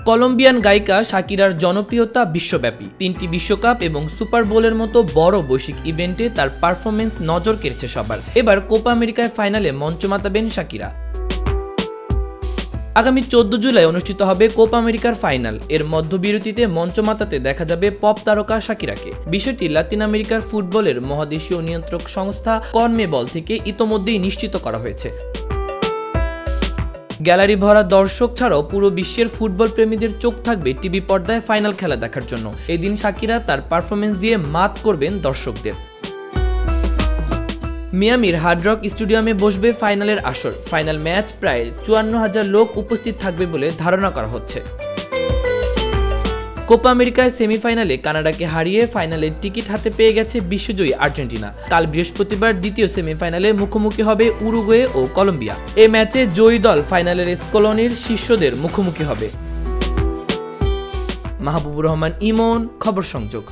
Colombian গায়িকা শাকিরার জনপ্রিয়তা বিশ্বব্যাপী। 3টি বিশ্বকাপ এবং সুপার বোলের মতো বড় বৈশ্বিক ইভেন্টে তার পারফরমেন্স নজর কেড়েছে সবার। এবার কোপা আমেরিকার ফাইনালে মঞ্চ মাতাবেন শাকিরা। আগামী 14 জুলাই অনুষ্ঠিত হবে কোপা আমেরিকার ফাইনাল। এর মধ্যবিরতিতে মঞ্চ মাতাতে দেখা যাবে পপ তারকা শাকিরাকে। বিষয়টি লাতিন আমেরিকার ফুটবলের মহাদেশীয় নিয়ন্ত্রক সংস্থা কনমেবল থেকে ইতোমধ্যেই নিশ্চিত করা হয়েছে। গ্যালারি ভরা দর্শক ছাড়াও পুরো বিশ্বের ফুটবল প্রেমীদের চোখ থাকবে টিভি পর্দায় ফাইনাল খেলা দেখার জন্য। এদিন শাকিরা তার পারফরমেন্স দিয়ে মাত করবেন দর্শকদের। মিয়ামির হার্ড রক স্টেডিয়ামে বসবে ফাইনালের আসর। ফাইনাল ম্যাচ প্রায় 54,000 লোক উপস্থিত থাকবে বলে ধারণা করা হচ্ছে। কোপা আমেরিকায় সেমিফাইনালে কানাডাকে হারিয়ে ফাইনালের টিকিট হাতে পেয়ে গেছে বিশ্বজয়ী আর্জেন্টিনা। কাল বৃহস্পতিবার দ্বিতীয় সেমিফাইনালে মুখোমুখি হবে উরুগুয়ে ও কলম্বিয়া। এই ম্যাচে জয়ী দল ফাইনালের স্কলনির শীর্ষদের মুখোমুখি হবে। মাহবুবুর রহমান ইমন, খবর সংযোগ।